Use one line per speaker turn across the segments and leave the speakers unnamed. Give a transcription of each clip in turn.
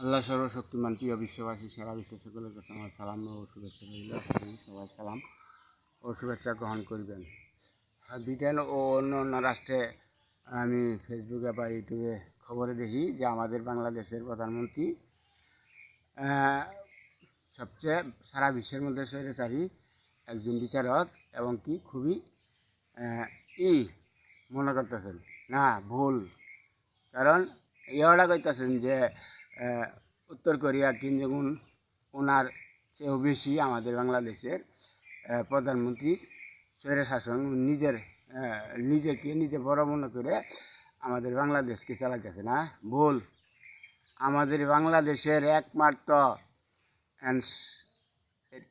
আল্লাহ সর্বশক্তিমান প্রিয় বিশ্ববাসী সারা বিশ্ব সকলের কাছে আমার সালাম ও শুভেচ্ছা রইল। সবাই সালাম ও শুভেচ্ছা গ্রহণ করবেন। ব্রিটেন ও অন্য অন্য রাষ্ট্রে আমি ফেসবুকে বা ইউটিউবে খবরে দেখি যে আমাদের বাংলাদেশের প্রধানমন্ত্রী সবচেয়ে সারা বিশ্বের মধ্যে স্বৈরাচারী একজন বিচারক এবং কি খুবই ই মনে করতেছেন না ভুল। কারণ ইহারা কইতেছেন যে উত্তর কোরিয়া কিম জং উন ওনার চেয়েও বেশি আমাদের বাংলাদেশের প্রধানমন্ত্রী স্বৈরশাসন নিজেকে নিজে বড় মনে করে আমাদের বাংলাদেশকে চালাইতেছে না ভুল। আমাদের বাংলাদেশের একমাত্র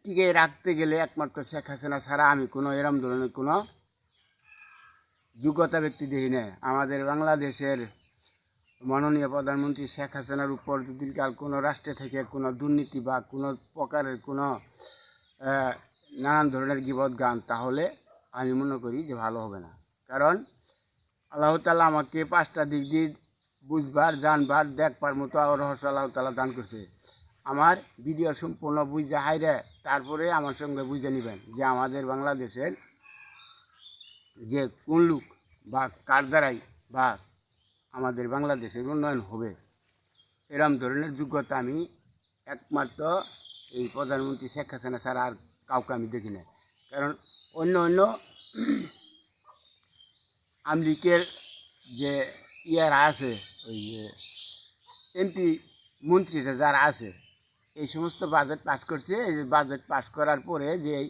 টিকে রাখতে গেলে একমাত্র শেখ হাসিনা ছাড়া আমি কোনো এরম ধরনের কোনো যোগ্যতা ব্যক্তি দেখি না। আমাদের বাংলাদেশের মাননীয় প্রধানমন্ত্রী শেখ হাসিনার উপর যদি কাল কোনো রাষ্ট্রে থেকে কোনো দুর্নীতি বা কোনো প্রকারের কোনো নানান ধরনের গীবত গান, তাহলে আমি মনে করি যে ভালো হবে না। কারণ আল্লাহ তাআলা আমাকে 5টা দিক দিয়ে বুঝবার জানবার দেখবার মতো রহস্য আল্লাহ তাআলা দান করছে। আমার ভিডিও সম্পূর্ণ বুঝে হাইরে তারপরে আমার সঙ্গে বুঝে নেবেন যে আমাদের বাংলাদেশের যে কোন লোক বা কার দ্বারাই বা আমাদের বাংলাদেশের উন্নয়ন হবে, এরম ধরনের যোগ্যতা আমি একমাত্র এই প্রধানমন্ত্রী শেখ হাসিনা ছাড়া আর কাউকে আমি দেখি না। কারণ অন্য অন্য আমলিকের যে ইয়ারা আছে, ওই যে এমপি মন্ত্রীরা যারা আছে, এই সমস্ত বাজেট পাস করছে। এই বাজেট পাস করার পরে যে এই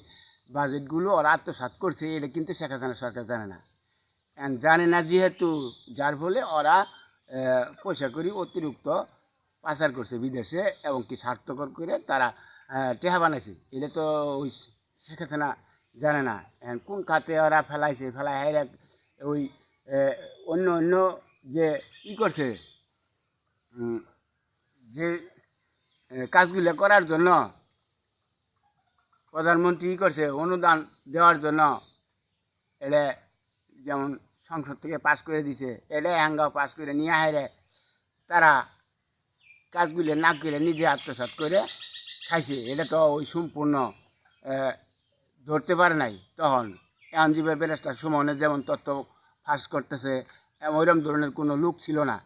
বাজেটগুলো ওরা আত্মসাৎ করছে, এটা কিন্তু শেখ হাসিনা সরকার জানে না। জানে না যেহেতু, যার ফলে ওরা পয়সা করি অতিরিক্ত পাচার করছে বিদেশে এবং কি স্বার্থকর করে তারা টেহা বানাইছে। এটা তো ওই শেখ হাসিনা জানে না কোন খাতে ওরা ফেলাই ওই অন্য অন্য যে করছে, যে কাজগুলো করার জন্য প্রধানমন্ত্রী করছে অনুদান দেওয়ার জন্য, এটা যেমন সংসদ থেকে পাশ করে দিছে, এটা হ্যাঙ্গাও পাশ করে নিয়ে হাইরে তারা কাজগুলো না করে নিজে আত্মসাৎ করে খাইছে। এটা তো ওই সম্পূর্ণ ধরতে পারে নাই তখন। এখন যে ব্যারেস্টার সুমনের যেমন তথ্য ফাঁস করতেছে, ওইরকম ধরনের কোনো লোক ছিল না,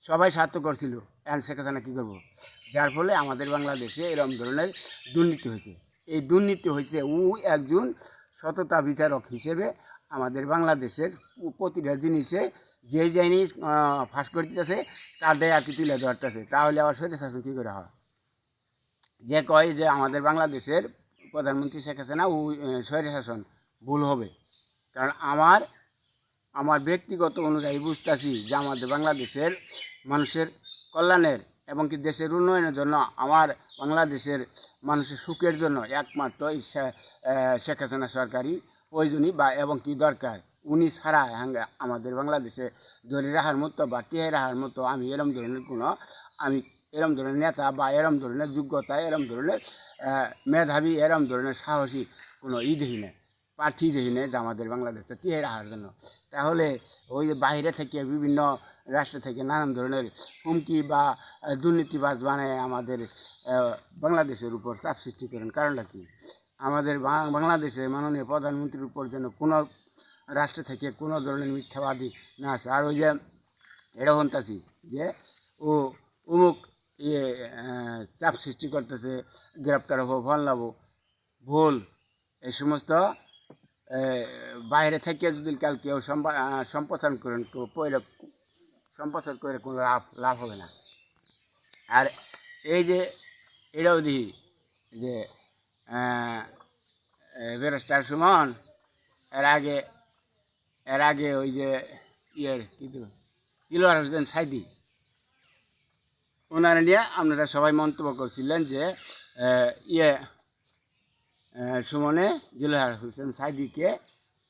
সবাই স্বার্থকর ছিল। এখন শেখ হাসিনা কী করবো? যার ফলে আমাদের বাংলাদেশে এরকম ধরনের দুর্নীতি হয়েছে। এই দুর্নীতি হয়েছে একজন সততা বিচারক হিসেবে আমাদের বাংলাদেশের প্রতিটা জিনিসে যে জিনিস ফাঁস করতেছে তাদের আর কি তুলে ধরতেছে। তাহলে আবার স্বৈরশাসন কী করে হয়? যে কয় যে আমাদের বাংলাদেশের প্রধানমন্ত্রী শেখ হাসিনা স্বৈরশাসন, ভুল হবে। কারণ আমার ব্যক্তিগত অনুযায়ী বুঝতেছি যে আমাদের বাংলাদেশের মানুষের কল্যাণের এবং কি দেশের উন্নয়নের জন্য, আমার বাংলাদেশের মানুষের সুখের জন্য একমাত্র শেখ হাসিনা সরকারই প্রয়োজনীয় বা এবং কি দরকার। উনি ছাড়া আমাদের বাংলাদেশে ধরে রাখার মতো বা টিকে রাখার মতো আমি এরম ধরনের নেতা বা এরম ধরনের যোগ্যতা, এরম ধরনের মেধাবী, এরম ধরনের সাহসী কোনো দেখি না, প্রার্থী দেখি না যে আমাদের বাংলাদেশটা টিকে রাখার জন্য। তাহলে ওই বাইরে থেকে বিভিন্ন রাষ্ট্র থেকে নানান ধরনের হুমকি বা দুর্নীতিবাজ বানায় আমাদের বাংলাদেশের উপর চাপ সৃষ্টি করেন। কারণটা কি? আমাদের বাংলাদেশের মাননীয় প্রধানমন্ত্রীর উপর যেন কোনো রাষ্ট্র থেকে কোনো ধরনের মিথ্যাবাদী না আসে। আর ওই যে এরকম তাছি যে অমুক চাপ সৃষ্টি করতেছে, গ্রেপ্তার হবো, ফল নেবো, ভুল। এই সমস্ত বাইরে থেকে যদি কাল কেউ সম্প্রচার করেন, সম্প্রচার করে কোনো লাভ হবে না। আর এই যে এটাও দেখি যে ব্যারিস্টার সুমন এর আগে ওই যে দিলওয়ার হোসেন সাইদি, ওনারা নিয়ে আপনারা সবাই মন্তব্য করছিলেন যে সুমনে দিলওয়ার হোসেন সাইদিকে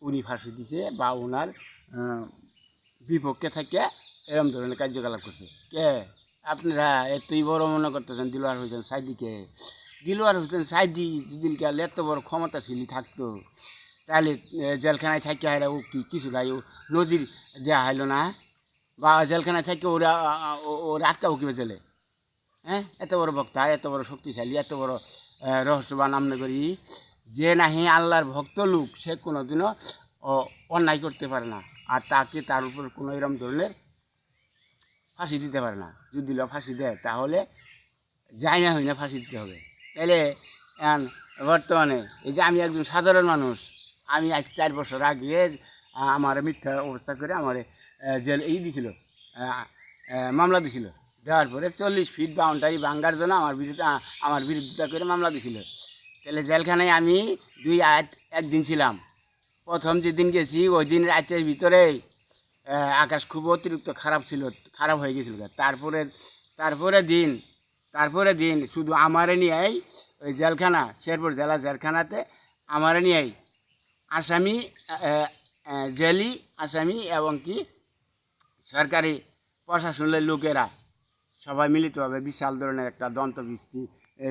উনি ফাঁসি দিছে বা ওনার বিপক্ষে থেকে এরম ধরনের কার্যকলাপ করছে। কে আপনারা এতই বড় মনে করতেছেন দিলওয়ার হোসেন সাইদিকে? দিলওয়ার হোসেন সাইদি যেদিনকে এত বড় ক্ষমতাশীলী থাকতো, তাহলে জেলখানায় থাকি হাইরা ও কিছু নাই নজির দেওয়া হইল না? বা জেলখানায় থাকি ওরা আটকাবো কীভাবে জেলে? হ্যাঁ, এত বড় বক্তা, এত বড় শক্তিশালী, এত বড় রহস্যবান আমনে করি, যে নাহি আল্লাহর ভক্ত লোক সে কোনোদিনও অন্যায় করতে পারে না, আর তাকে তার উপর কোনো এরকম ধরনের ফাঁসি দিতে পারে না। যদি ফাঁসি দেয় তাহলে যাই না হই না ফাঁসি দিতে হবে। তাইলে এখন বর্তমানে এই যে আমি একজন সাধারণ মানুষ, আমি আজ 4 বছর আগে আমার মিথ্যা অবস্থা করে আমার জেল দিছিল, মামলা দিছিল। দেওয়ার পরে 40 ফিট বাউন্ডারি ভাঙ্গার জন্য আমার বিরুদ্ধে করে মামলা দিছিল। তাহলে জেলখানায় আমি 1 দিন ছিলাম। প্রথম যেদিন গেছি ওই দিন রাতের ভিতরেই আকাশ খুব অতিরিক্ত খারাপ হয়ে গেছিল। তারপরে দিন শুধু আমারে নিয়েই ওই জেলখানা, শেরপুর জেলা জেলখানাতে আমারে নিয়েই জেলি আসামি এবং কি সরকারি প্রশাসনের লোকেরা সবাই মিলিতভাবে বিশাল ধরনের একটা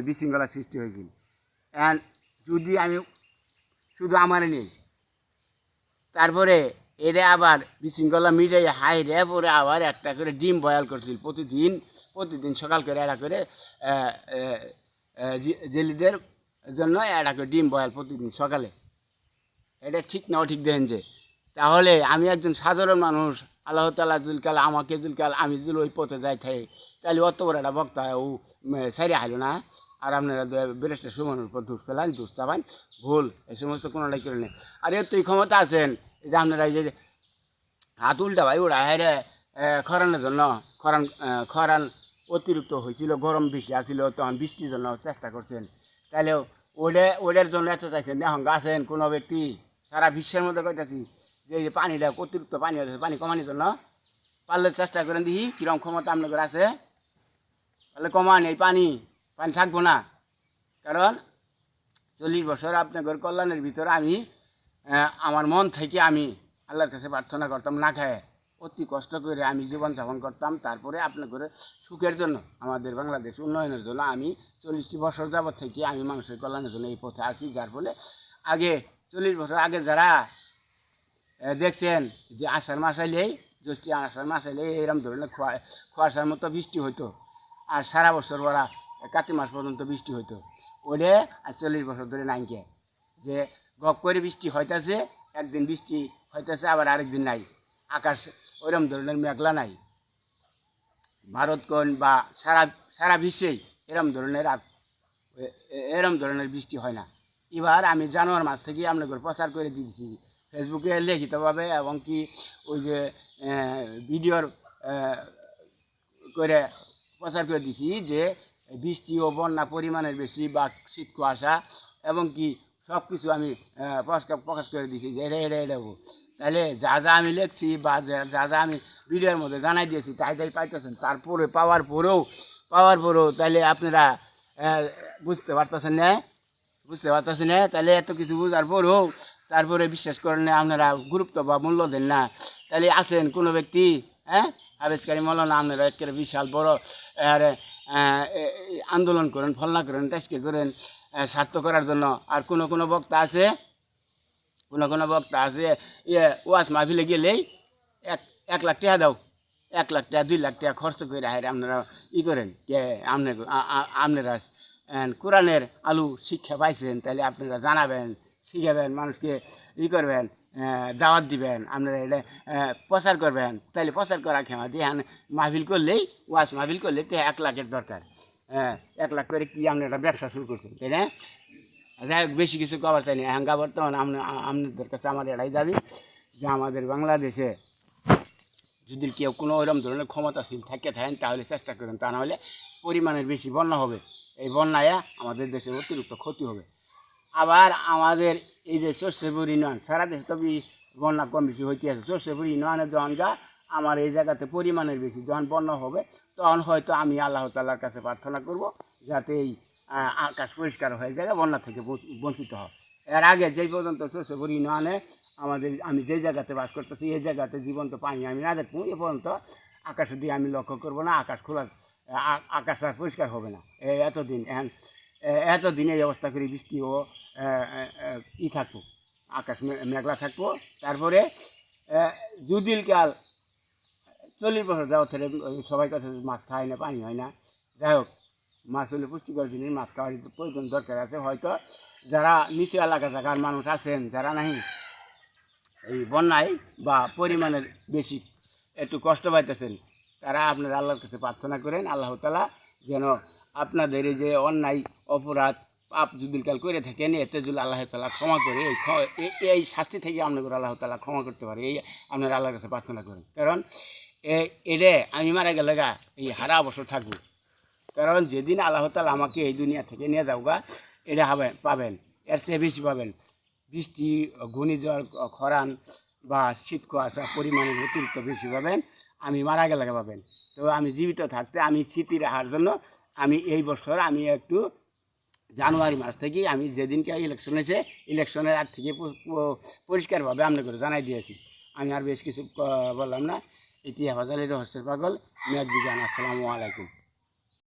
বিশৃঙ্খলা সৃষ্টি হয়েছিল। এখন যদি আমি শুধু আমারে নিই, তারপরে এরা আবার বিশৃঙ্খলা মিডিয়ায় হাইরে পরে আবার একটা করে ডিম বয়াল করছিল প্রতিদিন সকাল করে এরা করে জেলিদের জন্য একটা করে ডিম বয়াল প্রতিদিন সকালে। এটা ঠিক না, ঠিক দেখেন যে। তাহলে আমি একজন সাধারণ মানুষ, আল্লাহ তাআলা জুলকাল আমাকে জুলকাল, আমি যদি ওই পথে যাই থাই, তাহলে অত বড় একটা বক্তা ও সাইরে হাইল না। আর আপনারা ব্যারিস্টার সুমনের উপর দোষ ফেলান, দোষ চাপান, ভুল এই সমস্ত কোনোটাই করে নেই। আর এর তো ক্ষমতা আছেন যে আপনারা এই যে হাত উল্টা ভাই ওরা হাইরে খরানের জন্য খরান অতিরিক্ত হয়েছিল, গরম বেশি আসছিল, তখন বৃষ্টির জন্য চেষ্টা করছেন। তাহলে ওদের জন্য এত চাইছেন এখন আছেন কোনো ব্যক্তি সারা বিশ্বের মধ্যে কইতাছি যে এই পানিটা অতিরিক্ত পানি হয়েছে, পানি কমানোর জন্য পারলে চেষ্টা করেন দেখি কীরকম ক্ষমতা আপনাদের আছে। তাহলে কমান এই পানি থাকবো না। কারণ 40 বছর আপনাদের কল্যাণের ভিতরে আমি আমার মন থেকে আমি আল্লাহর কাছে প্রার্থনা করতাম, না খায় অতি কষ্ট করে আমি জীবনযাপন করতাম। তারপরে আপনাদের সুখের জন্য, আমাদের বাংলাদেশ উন্নয়নের জন্য আমি 40টি বছর যাবৎ থেকে আমি মানুষের কল্যাণের জন্য এই পথে আছি। যার ফলে আগে 40 বছর আগে যারা দেখছেন যে আষাঢ় মাস আইলেই, জ্যৈষ্ঠী আষাঢ় মাস আইলেই এরকম ধরনের কুয়াশার মতো বৃষ্টি হইতো, আর সারা বছর ওরা কাতি মাস পর্যন্ত বৃষ্টি হইতো। ওরে আর 40 বছর ধরে নাইকে যে গপ করে বৃষ্টি হইতেছে, একদিন বৃষ্টি হইতেছে আবার আরেকদিন নাই, আকাশ ওইরকম ধরনের মেঘলা নাই। ভারত কোন বা সারা বিশ্বেই এরম ধরনের বৃষ্টি হয় না। এবার আমি জানুয়ারি মাস থেকে আপনাদের প্রচার করে দিয়েছি ফেসবুকে লিখিতভাবে, এবং কি ওই যে ভিডিওর করে প্রচার করে দিছি যে বৃষ্টি ও বন্যা পরিমাণের বেশি বা শীত কুয়াশা এবং কি সব কিছু আমি প্রকাশ করে দিয়েছি যে এটা তাহলে যা আমি লিখছি বা যা আমি ভিডিওর মধ্যে জানাই দিয়েছি তাই পাইতেছেন। তারপরে পাওয়ার পরেও তাহলে আপনারা বুঝতে পারতেছেন না। তাহলে এত কিছু বোঝার পরেও তারপরে বিশ্বাস করেন না, আপনারা গুরুত্ব বা মূল্য দেন না। তাহলে আছেন কোনো ব্যক্তি আবেশকারী মৌলানা, আপনারা একেবারে বিশাল বড় আন্দোলন করেন, ফলনা করেন, টেস্কে করেন স্বার্থ করার জন্য। আর কোনো বক্তা আছে ওয়াজ মাহফিলে গেলেই 1 লাখ টাকা দাও, 1 লাখ টাকা 2 লাখ টাকা খরচ করে আপনারা করেন। আপনারা কোরআনের আলু শিক্ষা পাইছেন, তাহলে আপনারা জানাবেন, শিখাবেন, মানুষকে করবেন, দাওয়াত দিবেন, আপনারা এটা প্রচার করবেন। তাহলে প্রচার করা খেমা দিয়ে মাহফিল করলেই, ওয়াজ মাহফিল করলে তো 1 লাখের দরকার। 1 লাখ করে কি আপনারা ব্যবসা শুরু করছেন, তাই না? যাই হোক, বেশি কিছু কবার চাই না। হ্যাঙ্গা বর্তমান আপনাদের কাছে আমার এটাই দাবি যে আমাদের বাংলাদেশে যদি কেউ কোনো ওইরকম ধরনের ক্ষমতাশীল থাকেন তাহলে চেষ্টা করেন, তা নাহলে পরিমাণের বেশি বন্যা হবে। এই বন্যায় আমাদের দেশের অতিরিক্ত ক্ষতি হবে। আবার আমাদের এই যে শস্যপুর ইউনিয়ন, সারা দেশে তো বন্যা কম বেশি হইতে আছে। শস্যপুর ইউনিয়নের যখন আমার এই জায়গাতে পরিমাণের বেশি যখন বন্যা হবে, তখন হয়তো আমি আল্লাহ তাআলার কাছে প্রার্থনা করব যাতে এই আকাশ পরিষ্কার হয়ে যায়, বন্যা থেকে বঞ্চিত হয়। এর আগে যেই পর্যন্ত শস্যপুর ইউনিয়নে আমি যেই জায়গাতে বাস করতেছি, এই জায়গাতে জীবন্ত পানি আমি না দেখবো, এ পর্যন্ত আকাশের দিয়ে আমি লক্ষ্য করবো না। আকাশ আর পরিষ্কার হবে না এতদিন এই অবস্থা করে বৃষ্টি ও থাকবো, আকাশ মেঘলা থাকবো। তারপরে যদিকাল 40 বছর যাওয়া থেকে সবাই কাছে মাছ খায় না, পানি হয় না, যাই হোক মাছ হলে পুষ্টিকর জিনিস, মাছ খাওয়ার প্রয়োজন দরকার আছে। হয়তো যারা নিচু এলাকা জায়গার মানুষ আছেন, যারা নাহি এই বন্যায় বা পরিমাণের বেশি একটু কষ্ট পাইতেছেন, তারা আপনার আল্লাহর কাছে প্রার্থনা করেন আল্লাহ তাআলা যেন আপনাদের এই যে অন্যায় অপরাধ পাপ যদি কাল করে থাকেন, এতে যদি আল্লাহ তাআলা ক্ষমা করে এই শাস্তি থেকে আপনাদের আল্লাহ তাআলা ক্ষমা করতে পারে, এই আপনার আল্লাহর কাছে প্রার্থনা করেন। কারণ এরে আমি মারা গেলে গা এই হারা বছর থাকবো, কারণ যেদিন আল্লাহ তাআলা আমাকে এই দুনিয়া থেকে নিয়ে যাওগা এটা পাবেন, এর চেয়ে বেশি পাবেন। বৃষ্টি, ঘূর্ণিঝড়, খরান বা শীত কুয়াশা পরিমাণের অতিরিক্ত বেশি পাবেন, আমি মারা গেলে পাবেন। তো আমি জীবিত থাকতে আমি স্মৃতি রাখার জন্য আমি এই বছর আমি একটু জানুয়ারি মাস থেকে আমি যেদিনকে ইলেকশন হয়েছে ইলেকশনের আগ থেকে পরিষ্কারভাবে আপনাকে জানাই দিয়েছি। আমি আর বেশ কিছু বললাম না। ইতি হেফাজত আলী রহস্যের পাগল, মেয়াদ বিজ্ঞান। আসসালামু আলাইকুম।